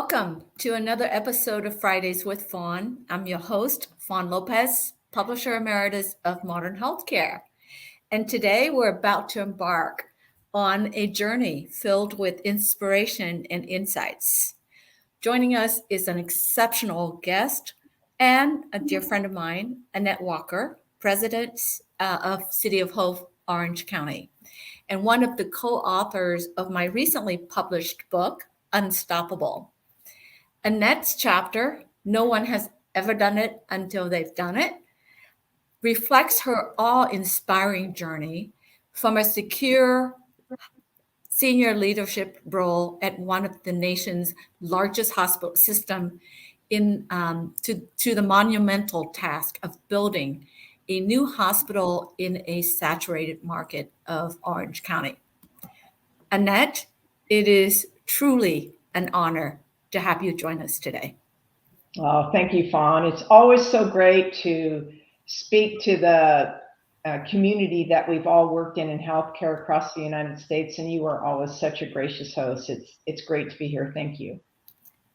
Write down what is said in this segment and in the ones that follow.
Welcome to another episode of Fridays with Fawn. I'm your host, Fawn Lopez, publisher emeritus of Modern Healthcare. And today we're about to embark on a journey filled with inspiration and insights. Joining us is an exceptional guest and a dear friend of mine, Annette Walker, president of City of Hope, Orange County, and one of the co-authors of my recently published book, Unstoppable. Annette's chapter, No One Has Ever Done It Until They've Done It, reflects her awe-inspiring journey from a secure senior leadership role at one of the nation's largest hospital system to the monumental task of building a new hospital in a saturated market of Orange County. Annette, it is truly an honor to have you join us today. Oh, thank you, Fawn. It's always so great to speak to the community that we've all worked in healthcare across the United States, and you are always such a gracious host. It's great to be here. Thank you.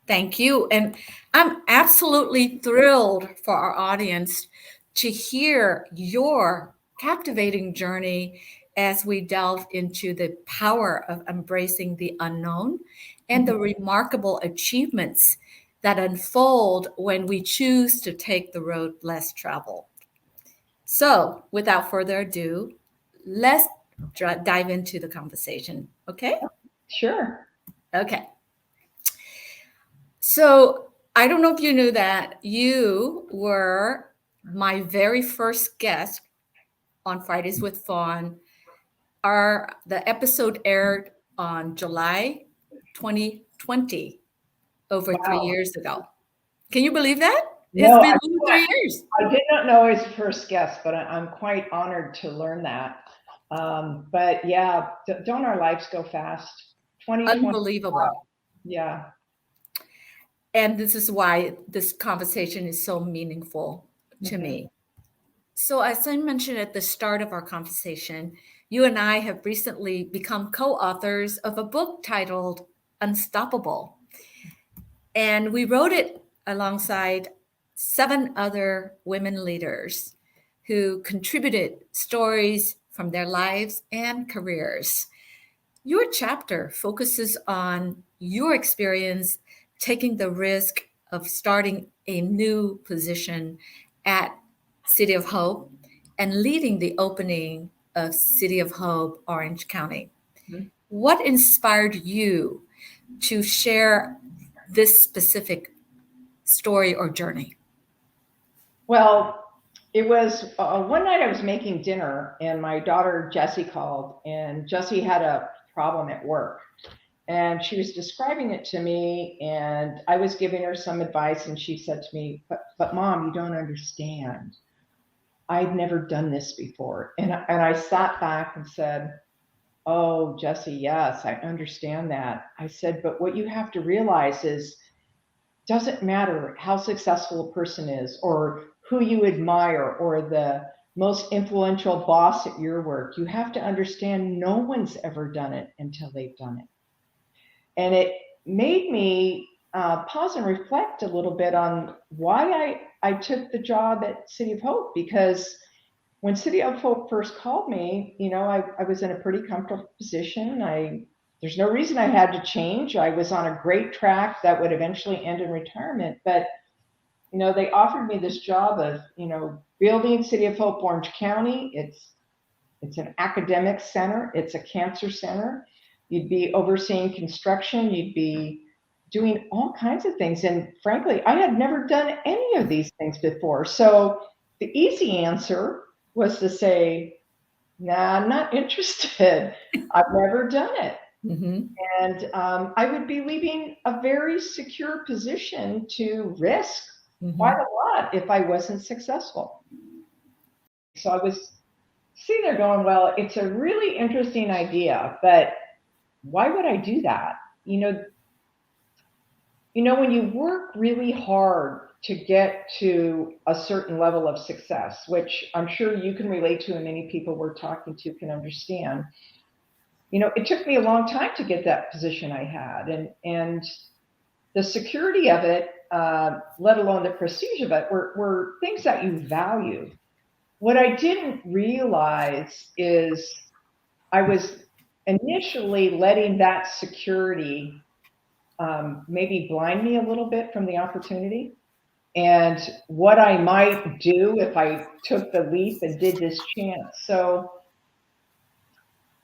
Thank you. And I'm absolutely thrilled for our audience to hear your captivating journey as we delve into the power of embracing the unknown and the remarkable achievements that unfold when we choose to take the road less traveled. So, without further ado, let's dive into the conversation, okay? Sure. Okay. So, I don't know if you knew that you were my very first guest on Fridays with Fawn. The episode aired on July 2020, over 3 years ago. Can you believe that? No, it's been 3 years. I did not know I was first guest, but I'm quite honored to learn that. But yeah, don't our lives go fast? Unbelievable. Wow. Yeah. And this is why this conversation is so meaningful to me. So as I mentioned at the start of our conversation, you and I have recently become co-authors of a book titled Unstoppable. And we wrote it alongside 7 other women leaders who contributed stories from their lives and careers. Your chapter focuses on your experience taking the risk of starting a new position at City of Hope and leading the opening of City of Hope, Orange County. Mm-hmm. What inspired you to share this specific story or journey? Well, it was one night I was making dinner and my daughter Jessie called, and Jessie had a problem at work and she was describing it to me, and I was giving her some advice, and she said to me, but Mom, you don't understand. I've never done this before. And I sat back and said, oh, Jessie, yes, I understand that. I said, but what you have to realize is, doesn't matter how successful a person is or who you admire or the most influential boss at your work. You have to understand no one's ever done it until they've done it. And it made me pause and reflect a little bit on why I took the job at City of Hope, because when City of Hope first called me, I was in a pretty comfortable position. There's no reason I had to change. I was on a great track that would eventually end in retirement. But, they offered me this job of, building City of Hope, Orange County. It's an academic center. It's a cancer center. You'd be overseeing construction. You'd be doing all kinds of things. And frankly, I had never done any of these things before. So the easy answer was to say, nah, I'm not interested. I've never done it. Mm-hmm. And I would be leaving a very secure position to risk quite a lot if I wasn't successful. So I was sitting there going, well, it's a really interesting idea, but why would I do that? When you work really hard to get to a certain level of success, which I'm sure you can relate to and many people we're talking to can understand, it took me a long time to get that position I had. And the security of it, let alone the prestige of it, were things that you value. What I didn't realize is I was initially letting that security maybe blind me a little bit from the opportunity and what I might do if I took the leap and did this chance. So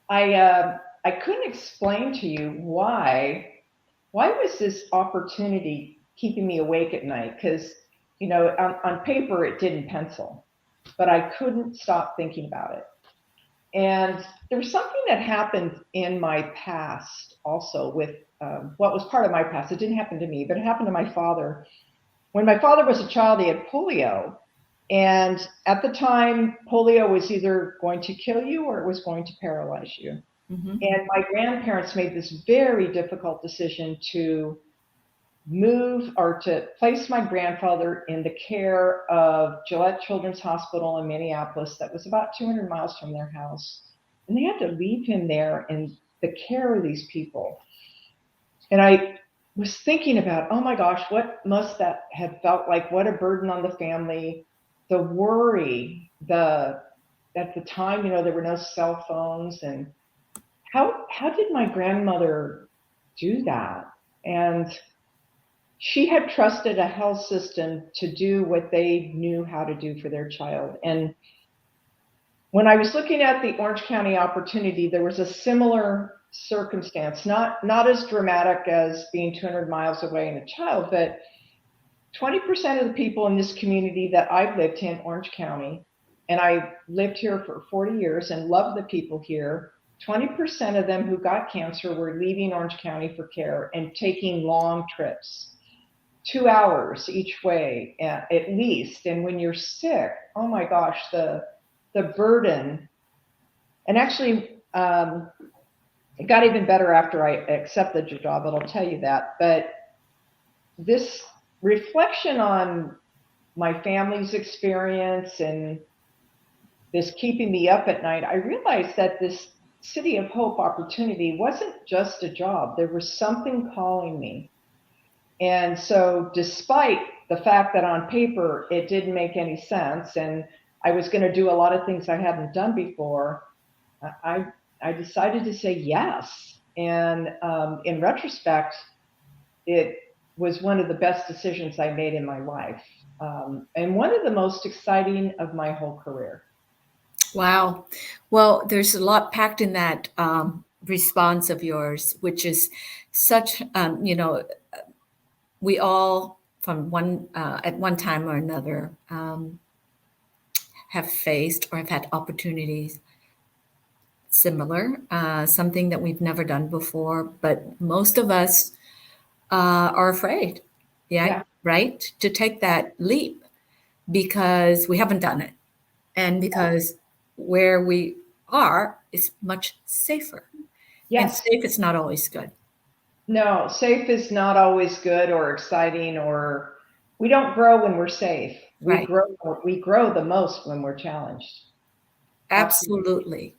I couldn't explain to you why was this opportunity keeping me awake at night? Because on paper it didn't pencil, but I couldn't stop thinking about it. And there was something that happened in my past also with what was part of my past. It didn't happen to me, but it happened to my father. When my father was a child, he had polio. And at the time, polio was either going to kill you or it was going to paralyze you. Mm-hmm. And my grandparents made this very difficult decision to move or to place my grandfather in the care of Gillette Children's Hospital in Minneapolis that was about 200 miles from their house. And they had to leave him there in the care of these people. And I was thinking about, oh my gosh, what must that have felt like? What a burden on the family, the worry, at the time, there were no cell phones, and how did my grandmother do that? And she had trusted a health system to do what they knew how to do for their child. And when I was looking at the Orange County opportunity, there was a similar circumstance, not as dramatic as being 200 miles away and a child, but 20% of the people in this community that I've lived in Orange County, and I lived here for 40 years and loved the people here, 20% of them who got cancer were leaving Orange County for care and taking long trips, 2 hours each way at least. And when you're sick, oh my gosh, the burden. And actually, it got even better after I accepted the job, but I'll tell you that. But this reflection on my family's experience and this keeping me up at night, I realized that this City of Hope opportunity wasn't just a job. There was something calling me. And so despite the fact that on paper it didn't make any sense and I was going to do a lot of things I hadn't done before, I decided to say yes. And in retrospect, it was one of the best decisions I made in my life, and one of the most exciting of my whole career. Wow. Well, there's a lot packed in that response of yours, which is such, we all from at one time or another have faced or have had opportunities similar, something that we've never done before, but most of us are afraid, yeah, right, to take that leap because we haven't done it and because where we are is much safer. Yes. And safe is not always good. No, safe is not always good or exciting, or we don't grow when we're safe. We grow the most when we're challenged. Absolutely.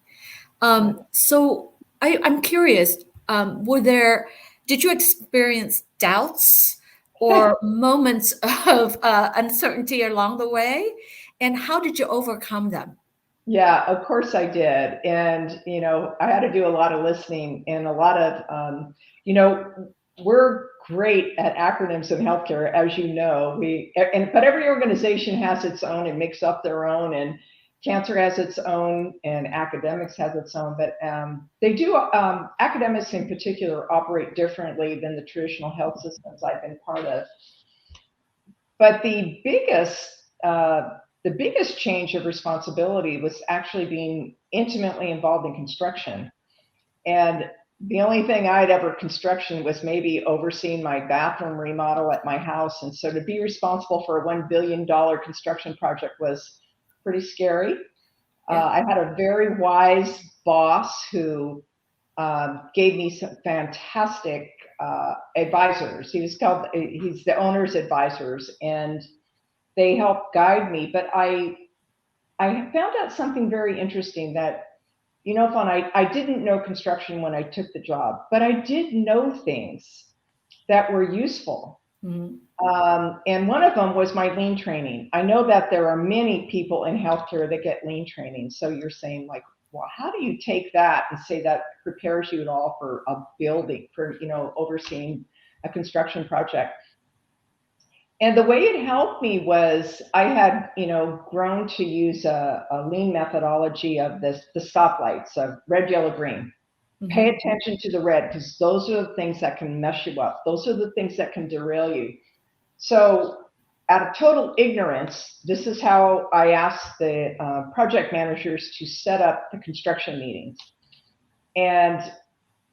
So I'm curious, did you experience doubts or moments of uncertainty along the way? And how did you overcome them? Yeah, of course I did. And, I had to do a lot of listening and a lot of, we're great at acronyms in healthcare, as you know. But every organization has its own and makes up their own, and cancer has its own, and academics has its own. But they do, academics in particular, operate differently than the traditional health systems I've been part of. But the biggest change of responsibility was actually being intimately involved in construction. And the only thing I'd ever construction was maybe overseeing my bathroom remodel at my house. And so to be responsible for a $1 billion construction project was pretty scary. Yeah. I had a very wise boss who gave me some fantastic advisors. He's the owner's advisors, and they helped guide me. But I found out something very interesting that, Fawn, I didn't know construction when I took the job, but I did know things that were useful. Mm-hmm. And one of them was my lean training. I know that there are many people in healthcare that get lean training. So you're saying like, well, how do you take that and say that prepares you at all for a building, for, overseeing a construction project? And the way it helped me was I had, grown to use a lean methodology of the stoplights of red, yellow, green. Mm-hmm. Pay attention to the red, because those are the things that can mess you up. Those are the things that can derail you. So out of total ignorance, this is how I asked the project managers to set up the construction meetings. And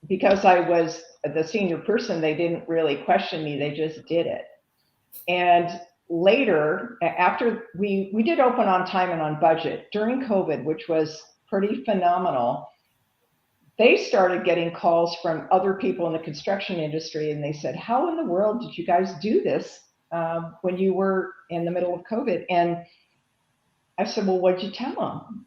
because I was the senior person, they didn't really question me, they just did it. And later, after we did open on time and on budget during COVID, which was pretty phenomenal, they started getting calls from other people in the construction industry, and they said, how in the world did you guys do this when you were in the middle of COVID? And I said, well, what'd you tell them?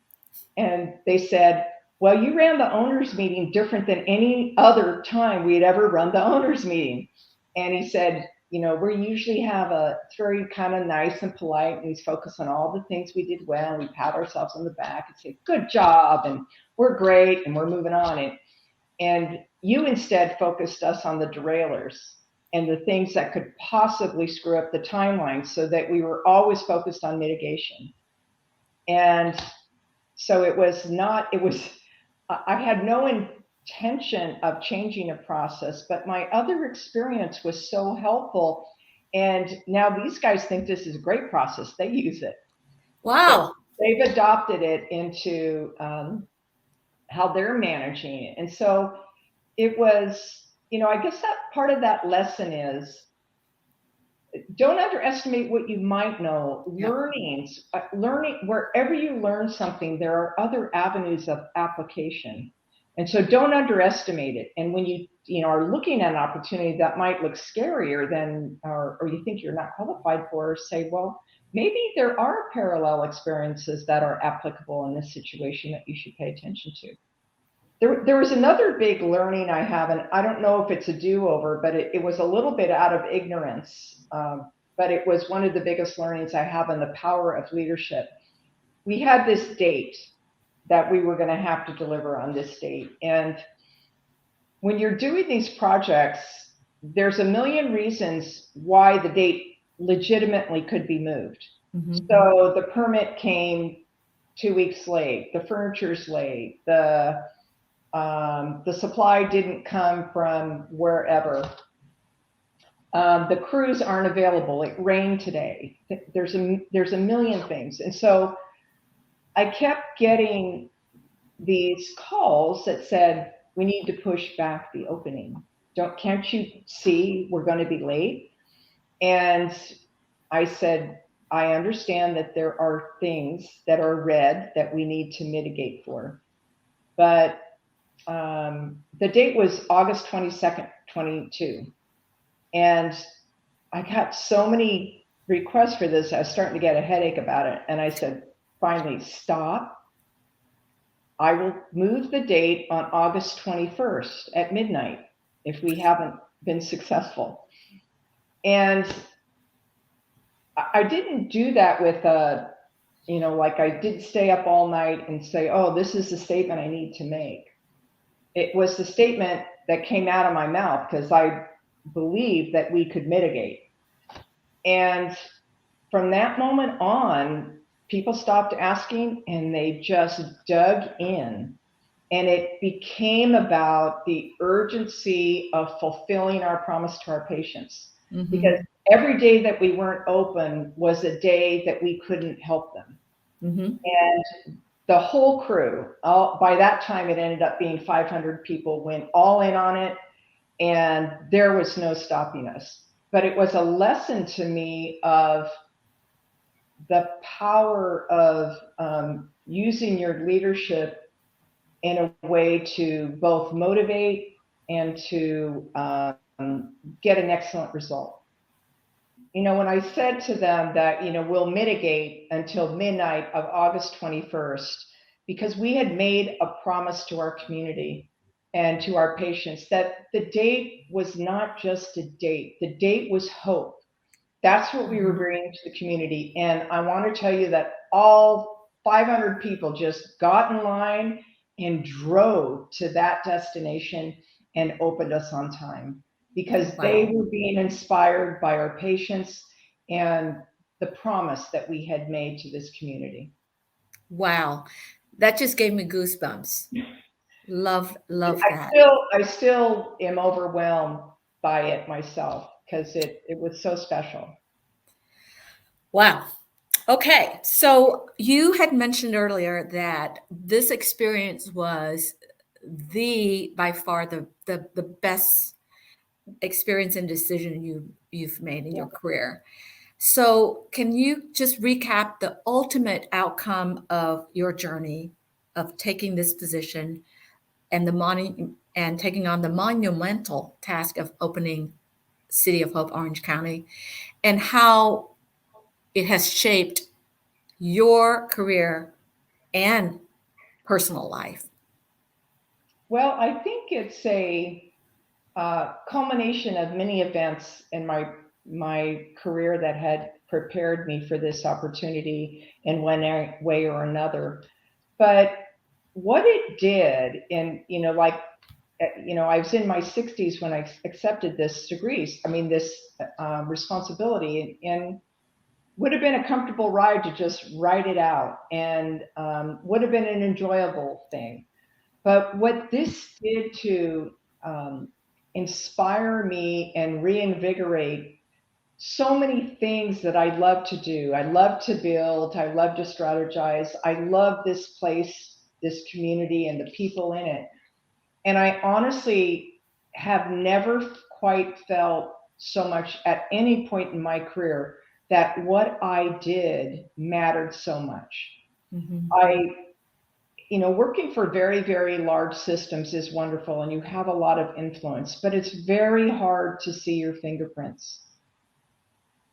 And they said, well, you ran the owners meeting different than any other time we had ever run the owners meeting. And he said, we usually have it's very kind of nice and polite, and we focus on all the things we did well, and we pat ourselves on the back and say, good job, and we're great, and we're moving on. And you instead focused us on the derailers and the things that could possibly screw up the timeline, so that we were always focused on mitigation. And so I had no intention of changing a process, but my other experience was so helpful. And now these guys think this is a great process. They use it. Wow. So they've adopted it into how they're managing it. And so it was, I guess that part of that lesson is, don't underestimate what you might know. Yep. Learning, wherever you learn something, there are other avenues of application. And so don't underestimate it. And when you are looking at an opportunity that might look scarier than, or you think you're not qualified for, say, well, maybe there are parallel experiences that are applicable in this situation that you should pay attention to. There was another big learning I have, and I don't know if it's a do-over, but it was a little bit out of ignorance, but it was one of the biggest learnings I have in the power of leadership. We had this date that we were going to have to deliver on this date. And when you're doing these projects, there's a million reasons why the date legitimately could be moved. Mm-hmm. So the permit came 2 weeks late, the furniture's late, the supply didn't come from wherever. The crews aren't available. It rained today. There's a million things. And so I kept getting these calls that said, we need to push back the opening. Can't you see we're going to be late? And I said, I understand that there are things that are red that we need to mitigate for. But the date was August 22nd, 22. And I got so many requests for this, I was starting to get a headache about it. And I said, finally, stop. I will move the date on August 21st at midnight if we haven't been successful. And I didn't do that with like I did stay up all night and say, oh, this is the statement I need to make. It was the statement that came out of my mouth because I believed that we could mitigate. And from that moment on, people stopped asking and they just dug in. And it became about the urgency of fulfilling our promise to our patients. Mm-hmm. Because every day that we weren't open was a day that we couldn't help them. Mm-hmm. And the whole crew, by that time it ended up being 500 people, went all in on it, and there was no stopping us. But it was a lesson to me of the power of using your leadership in a way to both motivate and to get an excellent result. When I said to them that, we'll mitigate until midnight of August 21st, because we had made a promise to our community and to our patients that the date was not just a date. The date was hope. That's what we were bringing to the community. And I want to tell you that all 500 people just got in line and drove to that destination and opened us on time because they were being inspired by our patients and the promise that we had made to this community. Wow. That just gave me goosebumps. Love that. I still am overwhelmed by it myself because it was so special. Wow. Okay. So you had mentioned earlier that this experience was by far the best experience and decision you've made in your career. So can you just recap the ultimate outcome of your journey of taking this position and taking on the monumental task of opening City of Hope, Orange County, and how it has shaped your career and personal life? Well, I think it's a culmination of many events in my career that had prepared me for this opportunity in one way or another. But what it did, and I was in my 60s when I accepted this responsibility, and would have been a comfortable ride to just write it out, and would have been an enjoyable thing. But what this did to inspire me and reinvigorate so many things that I love to do. I love to build, I love to strategize. I love this place, this community, and the people in it. And I honestly have never quite felt so much at any point in my career that what I did mattered so much. Working for very, very large systems is wonderful and you have a lot of influence, but it's very hard to see your fingerprints.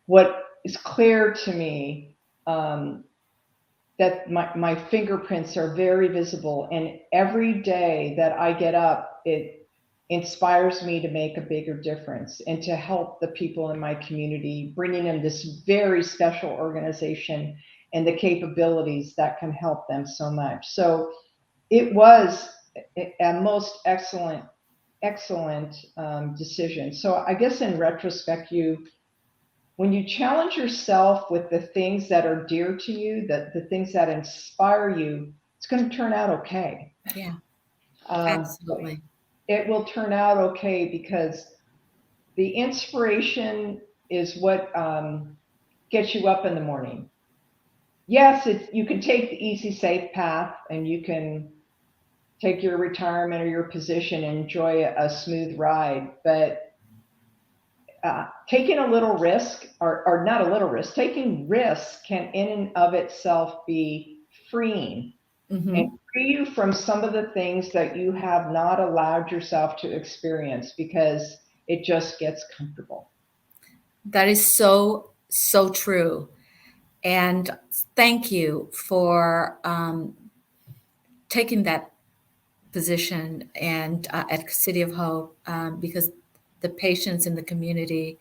What is clear to me, that my fingerprints are very visible, and every day that I get up, it inspires me to make a bigger difference and to help the people in my community, bringing in this very special organization and the capabilities that can help them so much. So it was a most excellent decision. So I guess in retrospect, when you challenge yourself with the things that are dear to you, the things that inspire you, it's going to turn out okay. Yeah, absolutely. It will turn out okay because the inspiration is what gets you up in the morning. Yes, you can take the easy, safe path, and you can take your retirement or your position and enjoy a smooth ride. But taking a little risk, or not a little risk, taking risk can in and of itself be freeing and free you from some of the things that you have not allowed yourself to experience because it just gets comfortable. That is so, so true. And thank you for taking that position and at City of Hope, because the patients in the community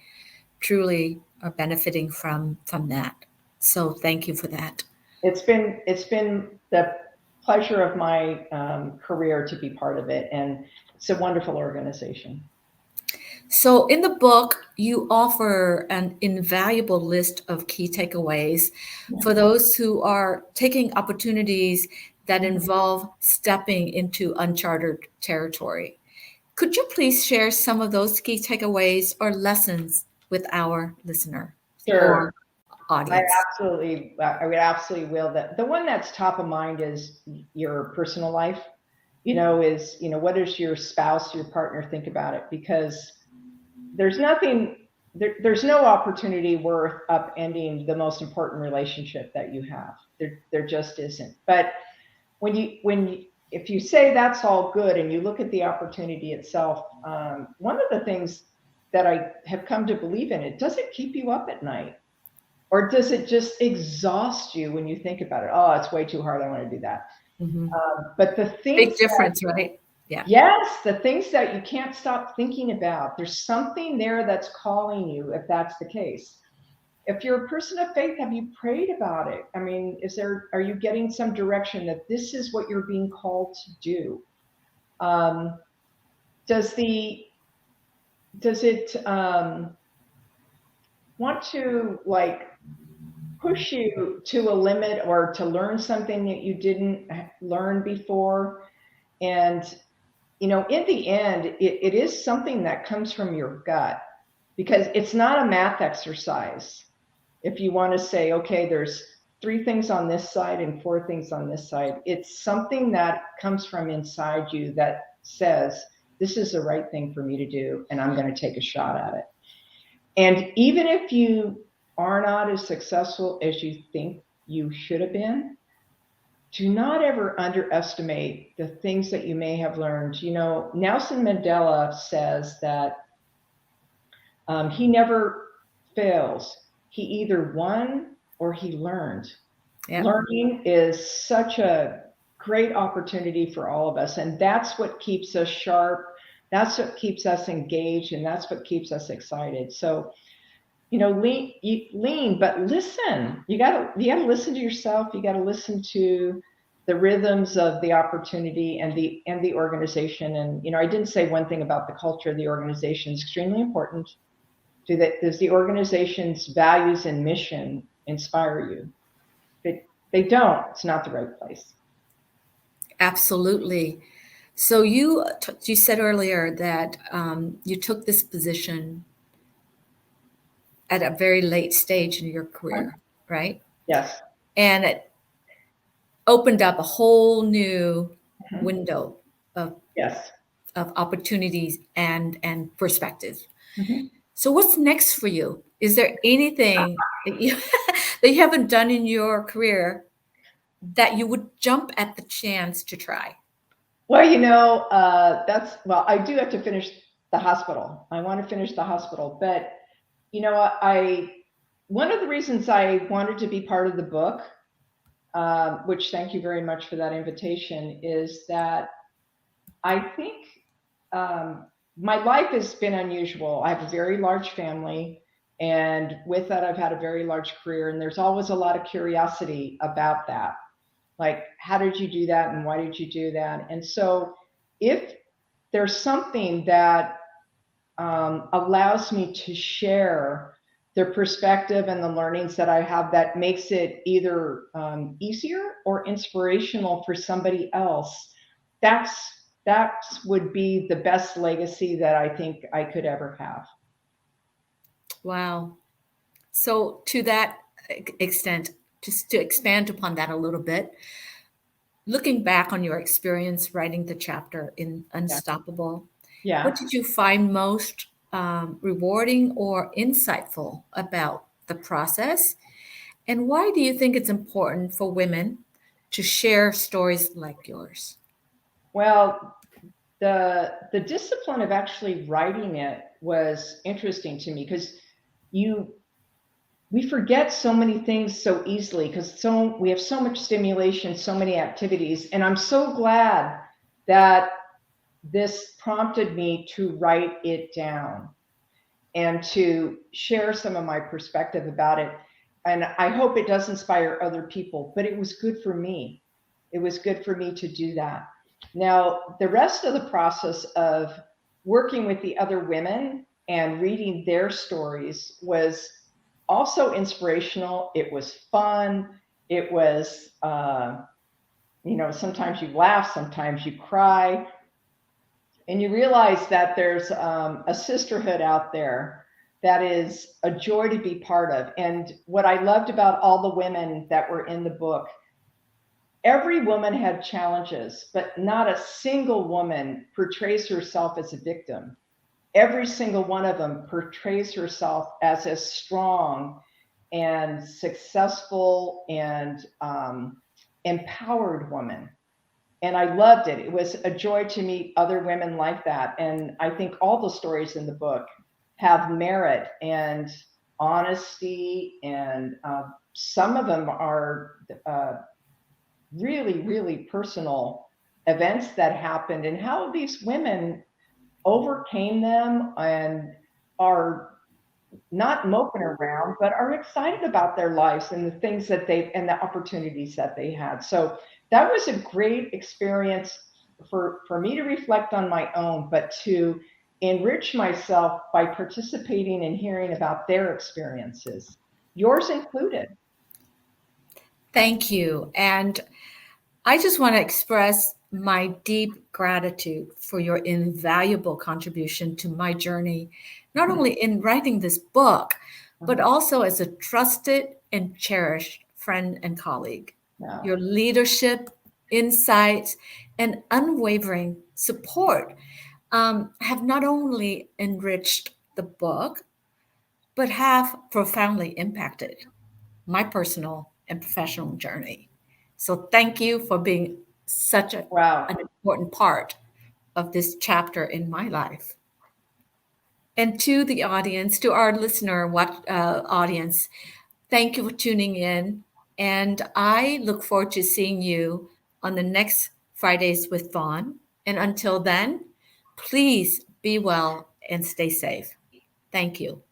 truly are benefiting from that. So thank you for that. It's been the pleasure of my career to be part of it, and it's a wonderful organization. So in the book, you offer an invaluable list of key takeaways for those who are taking opportunities that involve stepping into uncharted territory. Could you please share some of those key takeaways or lessons with our listener or audience? I would absolutely will. The one that's top of mind is your personal life. What does your spouse, your partner think about it? Because there's no opportunity worth upending the most important relationship that you have. There just isn't. But if you say that's all good and you look at the opportunity itself, one of the things that I have come to believe in, it doesn't keep you up at night, or does it just exhaust you when you think about it? Oh, it's way too hard. I want to do that. But the things big difference, right? Yeah. Yes, the things that you can't stop thinking about. There's something there that's calling you if that's the case. If you're a person of faith, have you prayed about it? I mean, are you getting some direction that this is what you're being called to do? Does it want to like push you to a limit or to learn something that you didn't learn before? And in the end, it is something that comes from your gut, because it's not a math exercise. If you want to say, okay, there's 3 things on this side and 4 things on this side, it's something that comes from inside you that says, this is the right thing for me to do, and I'm going to take a shot at it. And even if you are not as successful as you think you should have been, do not ever underestimate the things that you may have learned. Nelson Mandela says that he never fails. He either won or he learned. Yep. Learning is such a great opportunity for all of us. And that's what keeps us sharp. That's what keeps us engaged. And that's what keeps us excited. So, lean, but listen. You gotta listen to yourself. You gotta listen to the rhythms of the opportunity and the organization. And, I didn't say one thing about the culture of the organization is extremely important. Does the organization's values and mission inspire you? If they don't, it's not the right place. Absolutely. So you said earlier that you took this position at a very late stage in your career, right? Yes. And it opened up a whole new window of opportunities and perspective. Mm-hmm. So what's next for you? Is there anything that you haven't done in your career that you would jump at the chance to try? Well, I do have to finish the hospital. I want to finish the hospital, but one of the reasons I wanted to be part of the book, which thank you very much for that invitation, is that I think my life has been unusual. I have a very large family, and with that, I've had a very large career, and there's always a lot of curiosity about that. Like, how did you do that, and why did you do that? And so if there's something that allows me to share the perspective and the learnings that I have that makes it either easier or inspirational for somebody else, that would be the best legacy that I think I could ever have. Wow. So to that extent, just to expand upon that a little bit, looking back on your experience writing the chapter in Unstoppable, what did you find most rewarding or insightful about the process? And why do you think it's important for women to share stories like yours? Well, the discipline of actually writing it was interesting to me, because we forget so many things so easily, because we have so much stimulation, so many activities. And I'm so glad that this prompted me to write it down and to share some of my perspective about it. And I hope it does inspire other people, but it was good for me. It was good for me to do that. Now, the rest of the process of working with the other women and reading their stories was also inspirational. It was fun. It was, sometimes you laugh, sometimes you cry. And you realize that there's a sisterhood out there that is a joy to be part of. And what I loved about all the women that were in the book, every woman had challenges, but not a single woman portrays herself as a victim. Every single one of them portrays herself as a strong and successful and empowered woman. And I loved it. It was a joy to meet other women like that. And I think all the stories in the book have merit and honesty, and some of them are really, really personal events that happened and how these women overcame them and are not moping around, but are excited about their lives and the things that they and the opportunities that they had. So that was a great experience for me to reflect on my own, but to enrich myself by participating and hearing about their experiences, yours included. Thank you. And I just want to express my deep gratitude for your invaluable contribution to my journey, not only in writing this book, but also as a trusted and cherished friend and colleague. Yeah. Your leadership, insights, and unwavering support have not only enriched the book, but have profoundly impacted my personal and professional journey. So thank you for being such Wow. an important part of this chapter in my life. And to the audience, to our listener audience, thank you for tuning in. And I look forward to seeing you on the next Fridays with Fawn. And until then, please be well and stay safe. Thank you.